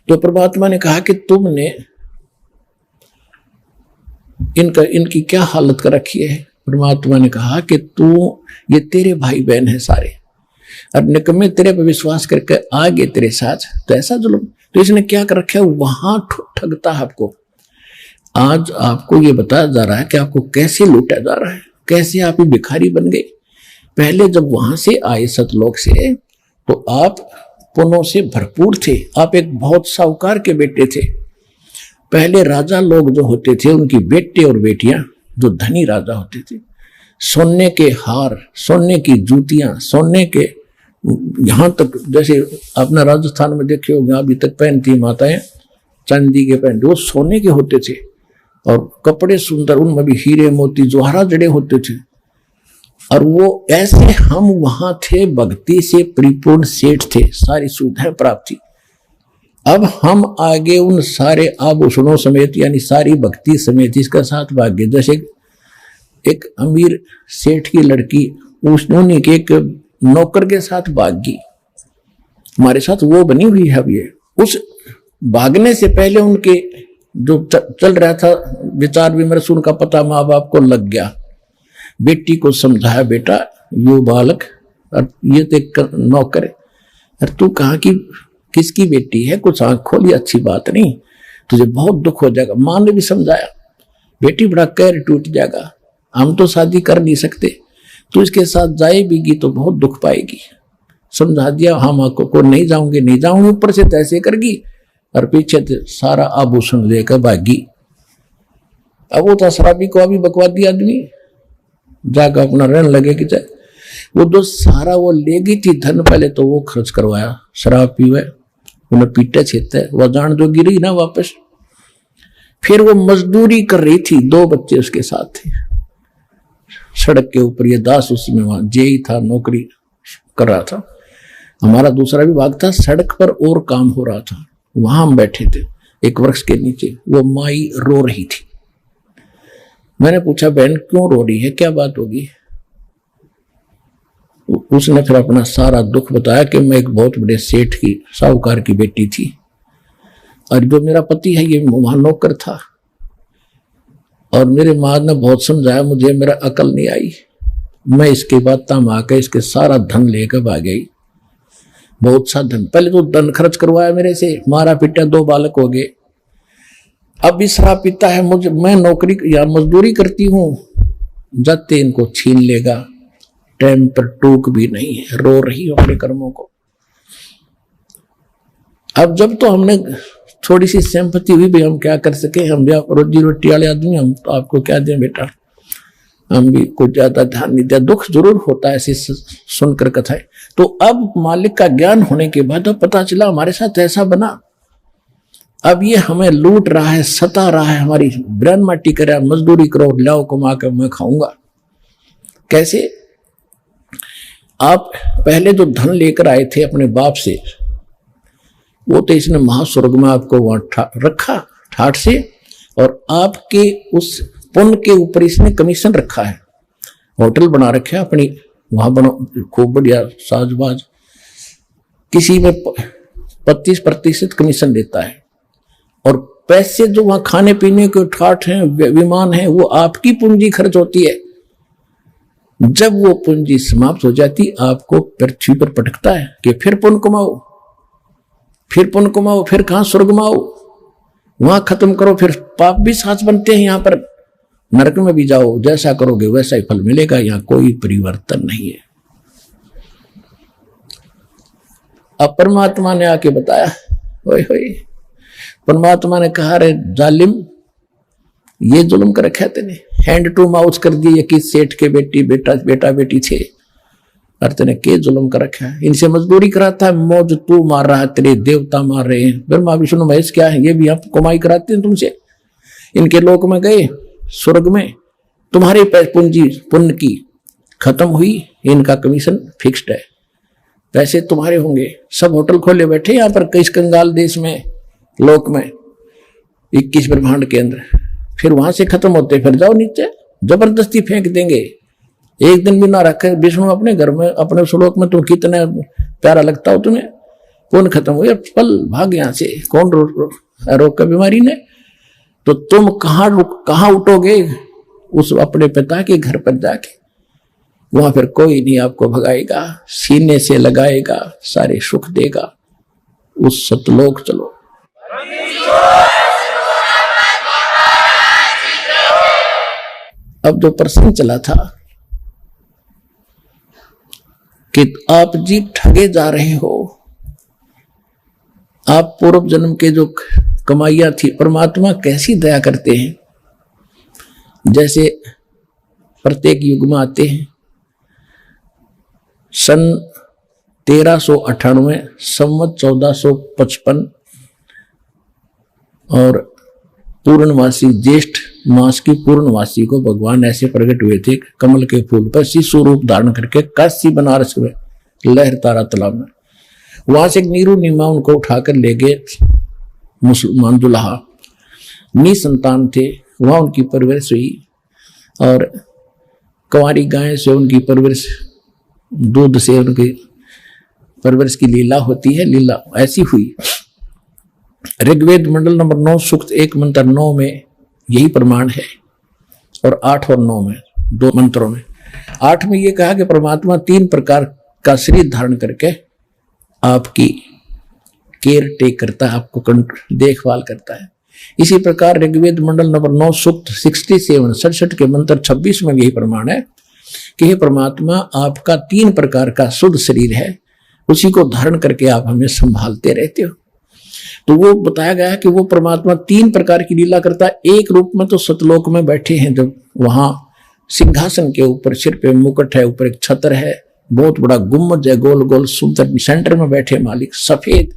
तो परमात्मा ने कहा कि तुमने इनकी क्या हालत कर रखी है। परमात्मा ने कहा कि तू, ये तेरे भाई बहन है सारे, और निकम्मे तेरे पर विश्वास करके आ गए तेरे साथ, तो ऐसा जुल्म। तो इसने क्या कर रखा है, वहां ठगता है आपको। आज आपको ये बताया जा रहा है कि आपको कैसे लूटा जा रहा है, कैसे आप ही भिखारी बन गए। पहले जब वहां से आए सतलोक से, तो आप पुण्यों से भरपूर थे, आप एक बहुत साहूकार के बेटे थे। पहले राजा लोग जो होते थे, उनकी बेटे और बेटियां जो धनी राजा होते थे, सोने के हार, सोने की जूतियां, सोने के, यहां तक जैसे अपना राजस्थान में देखे होंगे अभी तक पहनती माताएं चांदी के पहनते, वो सोने के होते थे। और कपड़े सुंदर, उनमें भी हीरे मोती जोहरा जड़े होते थे। और वो ऐसे हम वहां थे, भक्ति से परिपूर्ण सेठ थे, सारी सुविधाएं प्राप्त थी। अब हम आगे उन सारे आभूषणों समेत, यानी सारी भक्ति समेत इसका साथ भाग्य। जैसे एक अमीर सेठ की लड़की उन्हीं के एक नौकर के साथ भागी, हमारे साथ वो बनी हुई है। अब ये उस भागने से पहले उनके जो चल रहा था विचार विमर्श, उनका पता माँ बाप को लग गया। बेटी को समझाया, बेटा यो बालक और ये तो एक नौकर है, और तू कहाँ की किसकी बेटी है, कुछ आंख खोली, अच्छी बात नहीं, तुझे बहुत दुख हो जाएगा। माँ ने भी समझाया, बेटी बड़ा कहर टूट जाएगा, हम तो शादी कर नहीं सकते, तू इसके साथ जाएगी तो बहुत दुख पाएगी। समझा दिया, हम को नहीं जाऊंगे, नहीं जाऊंगे, ऊपर से तैसे करगी और पीछे से सारा आभूषण लेकर भागी। अब वो था शराबी को अभी बकवादी आदमी, जाकर अपना रहने लगे कि चाहे वो जो सारा वो ले गई थी धन, पहले तो वो खर्च करवाया, शराब पीवे, उन्हें पीटे छेते, वह जान जो गिरी ना वापस। फिर वो मजदूरी कर रही थी, 2 बच्चे उसके साथ थे, सड़क के ऊपर। ये दास उसमें वहां जेई था, नौकरी कर रहा था। हमारा दूसरा विभाग था, सड़क पर और काम हो रहा था, वहां हम बैठे थे एक वृक्ष के नीचे। वो माई रो रही थी। मैंने पूछा, बहन क्यों रो रही है, क्या बात होगी? उसने फिर अपना सारा दुख बताया कि मैं एक बहुत बड़े सेठ की, साहूकार की बेटी थी, और जो मेरा पति है ये वहां नौकर था, और मेरे माँ ने बहुत समझाया मुझे, मेरा अकल नहीं आई, मैं इसके बाद तम आकर इसके सारा धन लेकर भाग गई। बहुत सा धन, पहले तो धन खर्च करवाया मेरे से, मारा पीटा, 2 बालक हो गए। अब भी शराब पीता है, मुझे, मैं नौकरी या मजदूरी करती हूं, जाते इनको छीन लेगा, टाइम पर टूक भी नहीं है, रो रही हो अपने कर्मों को। अब जब तो हमने थोड़ी सी सिंपैथी हुई भी, हम क्या कर सके, हम भी रोजी रोटी वाले आदमी, हम तो आपको क्या दें बेटा, हम भी कुछ ज्यादा ध्यान नहीं दिया। दुख जरूर होता है ऐसी सुनकर कथाएं। तो अब मालिक का ज्ञान होने के बाद अब पता चला हमारे साथ ऐसा बना। अब ये हमें लूट रहा है, सता रहा है, हमारी ब्रन माटी करे, मजदूरी करो, लाओ कमा कर मैं खाऊंगा। कैसे? आप पहले जो धन लेकर आए थे अपने बाप से, वो तो इसने महास्वर्ग में आपको वहां रखा ठाठ से, और आपके उस पुण्य के ऊपर इसने कमीशन रखा है, होटल बना रखे है अपनी, वहां बना खूब बढ़िया साजबाज, किसी में 25% कमीशन देता है। और पैसे जो वहां खाने पीने के ठाठ हैं, विमान है, वो आपकी पूंजी खर्च होती है। जब वो पूंजी समाप्त हो जाती, आपको पृथ्वी पर पटकता है कि फिर पुण्य कमाओ, फिर पुण्य कमाओ, फिर कहां स्वर्ग में आओ, वहां खत्म करो, फिर पाप भी साथ बनते हैं, यहां पर नरक में भी जाओ, जैसा करोगे वैसा ही फल मिलेगा, यहां कोई परिवर्तन नहीं है। अब परमात्मा ने आके बताया, ओए होए, परमात्मा ने कहा, रे जालिम, ये जुल्म कर रखा तेने, हैंड टू माउथ कर दिए, कि सेठ के बेटा बेटी थे, और तेने के जुल्म कर रखा है, इनसे मजदूरी कराता है, मौज तू मार रहा है, तेरे देवता मार रहे हैं, ब्रह्मा विष्णु महेश क्या है, ये भी आप कमाई कराते हैं तुमसे। इनके लोक में गए, स्वर्ग में तुम्हारी पूंजी पुण्य की खत्म हुई, इनका कमीशन फिक्स्ड है, पैसे तुम्हारे होंगे। सब होटल खोले बैठे यहाँ पर, कई कंगाल देश में, लोक में, 21 ब्रह्मांड के अंदर। फिर वहां से खत्म होते फिर जाओ नीचे, जबरदस्ती फेंक देंगे, एक दिन भी ना रखे। विष्णु अपने घर में, अपने श्लोक में, तुम कितने प्यारा लगता हो तुम्हें, कौन खत्म हो, पल भाग यहां से, कौन रोक का बीमारी ने। तो तुम कहां उठोगे? उस अपने पिता के घर पर जाके, वहां फिर कोई नहीं आपको भगाएगा, सीने से लगाएगा, सारे सुख देगा। उस सतलोक चलो। अब जो प्रश्न चला था कि आप जी ठगे जा रहे हो, आप पूर्व जन्म के जो कमाइयां थी, परमात्मा कैसी दया करते हैं, जैसे प्रत्येक युग में आते हैं। सन 1398 संवत 1455 और पूर्णमासी ज्येष्ठ मास की पूर्णमासी को भगवान ऐसे प्रकट हुए थे, कमल के फूल पर शिशु रूप धारण करके काशी बनारस में लहर तारा तालाब में। वहां से एक नीरू नीमा उनको उठाकर ले गए मुसलमान दुल्हा, निसंतान थे, वहां उनकी परवरिश हुई और कंवारी गाय से उनकी परवरिश, दूध से उनकी परवरिश की लीला होती है, लीला ऐसी हुई। ऋग्वेद मंडल नंबर 9 सूक्त 1 मंत्र 9 में यही प्रमाण है, और 8 और 9 में, 2 मंत्रों में। 8 में यह कहा कि परमात्मा 3 प्रकार का शरीर धारण करके आपकी केयर टेक करता है, आपको देखभाल करता है। इसी प्रकार ऋग्वेद मंडल नंबर 9 सूक्त 67 के मंत्र 26 में यही प्रमाण है कि हे परमात्मा, आपका 3 प्रकार का शुद्ध शरीर है, उसी को धारण करके आप हमें संभालते रहते हो। तो वो बताया गया कि वो परमात्मा 3 प्रकार की लीला करता है। एक रूप में तो सतलोक में बैठे हैं, जब वहां सिंहासन के ऊपर सिर पे मुकुट है, ऊपर एक छत्र है, बहुत बड़ा गुम्बद है, गोल गोल सुंदर, सेंटर में बैठे मालिक, सफेद,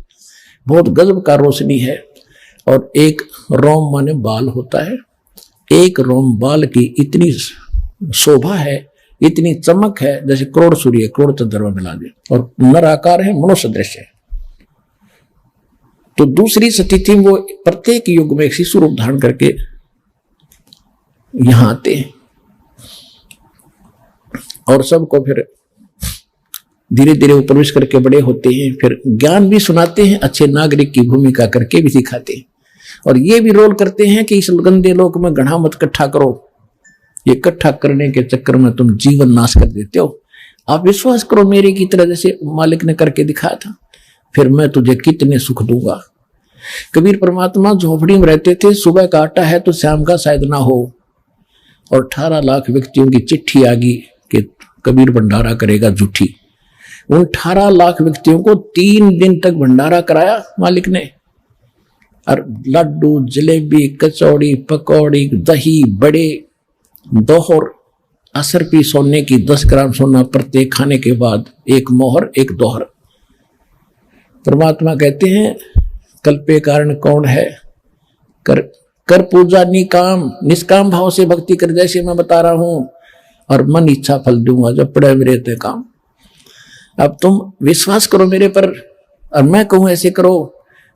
बहुत गजब का रोशनी है। और एक रोम माने बाल होता है, एक रोम बाल की इतनी शोभा है, इतनी चमक है, जैसे करोड़ सूर्य करोड़ चंद्रमा मिला दे, और नर आकार है, मनुष्य दृश्य है। तो दूसरी स्थिति वो प्रत्येक युग में एक शिशु रूप धारण करके यहां आते हैं और सबको फिर धीरे धीरे वो प्रवेश करके बड़े होते हैं, फिर ज्ञान भी सुनाते हैं, अच्छे नागरिक की भूमिका करके भी सिखाते हैं, और ये भी रोल करते हैं कि इस गंदे लोक में घड़ा मत इकट्ठा करो, ये इकट्ठा करने के चक्कर में तुम जीवन नाश कर देते हो। आप विश्वास करो मेरे की तरह, जैसे मालिक ने करके दिखाया था, फिर मैं तुझे कितने सुख दूंगा। कबीर परमात्मा झोपड़ी में रहते थे, सुबह का आटा है तो शाम का शायद ना हो, और 18 लाख व्यक्तियों की चिट्ठी आ गई कि कबीर भंडारा करेगा झूठी। उन 18 लाख व्यक्तियों को 3 दिन तक भंडारा कराया मालिक ने, और लड्डू, जलेबी, कचौड़ी, पकौड़ी, दही, बड़े, दोहर, असरपी सोने की 10 ग्राम सोना प्रत्येक खाने के बाद, एक मोहर एक दोहर। परमात्मा कहते हैं कल्पे कारण कौन है, कर पूजा निकाम, निष्काम भाव से भक्ति कर, जैसे मैं बता रहा हूं, और मन इच्छा फल दूंगा जब पड़े मेरे ते काम। अब तुम विश्वास करो मेरे पर, और मैं कहूं ऐसे करो,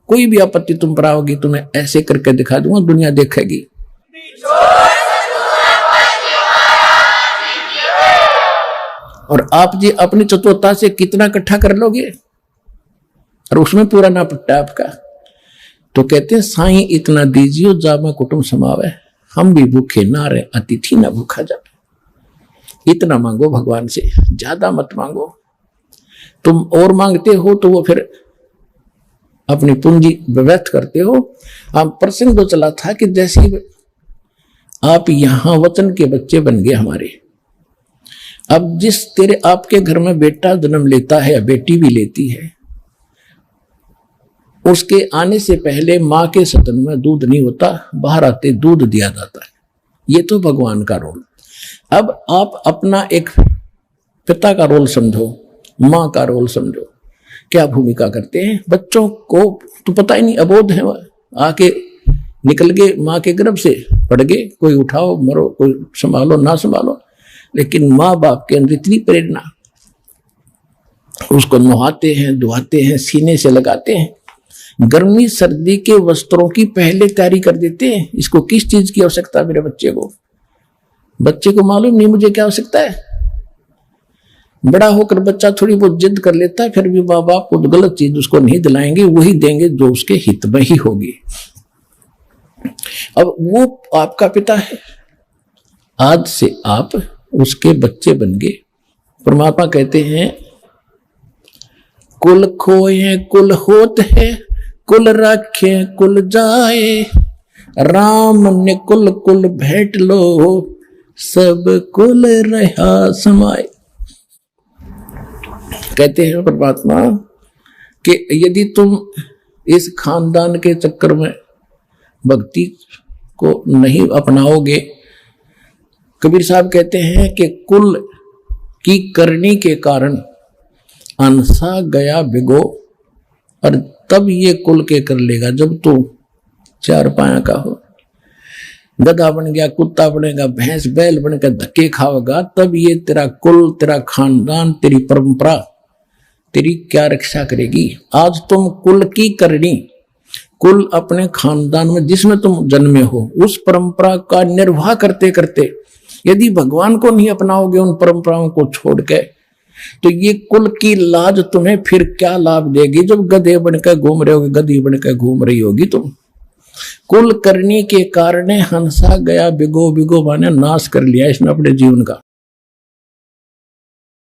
कोई भी आपत्ति तुम पर आओगी, तुम्हें ऐसे करके दिखा दूंगा, दुनिया देखेगी। और आप जी अपनी चतुरता से कितना इकट्ठा कर लोगे, और उसमें पूरा ना पट्टा आपका। तो कहते हैं साईं इतना दीजियो जामा कुटुंब समावे, हम भी भूखे ना रहे, अतिथि ना भूखा जाए। इतना मांगो भगवान से, ज्यादा मत मांगो। तुम और मांगते हो तो वो फिर अपनी पूंजी व्यर्थ करते हो। आप प्रसंग तो चला था कि जैसे आप यहां वचन के बच्चे बन गए हमारे, अब जिस तेरे आपके घर में बेटा जन्म लेता है या बेटी भी लेती है, उसके आने से पहले मां के सतन में दूध नहीं होता, बाहर आते दूध दिया जाता है। ये तो भगवान का रोल। अब आप अपना एक पिता का रोल समझो, मां का रोल समझो, क्या भूमिका करते हैं। बच्चों को तो पता ही नहीं, अबोध है, आके निकल गए मां के गर्भ से, पड़ गए, कोई उठाओ मरो, कोई संभालो ना संभालो, लेकिन माँ बाप के अंदर इतनी प्रेरणा, उसको नहाते हैं, धुआते हैं, सीने से लगाते हैं, गर्मी सर्दी के वस्त्रों की पहले तैयारी कर देते हैं। इसको किस चीज की आवश्यकता है मेरे बच्चे को मालूम नहीं मुझे क्या आवश्यकता है। बड़ा होकर बच्चा थोड़ी बहुत जिद कर लेता है, फिर भी माँ बाप को गलत चीज उसको नहीं दिलाएंगे, वही देंगे जो उसके हित में ही होगी। अब वो आपका पिता है, आज से आप उसके बच्चे बन गए। परमात्मा कहते हैं कुल खोए कुल होत है, कुल रखे कुल जाए, राम ने कुल कुल भेंट लो, सब कुल रहा समाए। कहते हैं परमात्मा कि यदि तुम इस खानदान के चक्कर में भक्ति को नहीं अपनाओगे, कबीर साहब कहते हैं कि कुल की करनी के कारण अनसा गया भिगो, और तब ये कुल के कर लेगा जब तू चार पाया का हो, गधा बन गया, कुत्ता बनेगा, भैंस बैल बनकर धक्के खाओगा, तब ये तेरा कुल, तेरा खानदान, तेरी परंपरा तेरी क्या रक्षा करेगी। आज तुम कुल की करनी, कुल अपने खानदान में जिसमें तुम जन्मे हो, उस परंपरा का निर्वाह करते करते यदि भगवान को नहीं अपनाओगे, उन परंपराओं को छोड़ के, तो ये कुल की लाज तुम्हें फिर क्या लाभ देगी जब गधे बनकर घूम रहे होगे, गधी बनकर घूम रही होगी तुम। कुल करने के कारण हंसा गया भिगो, भिगो माने नाश कर लिया इसने अपने जीवन का।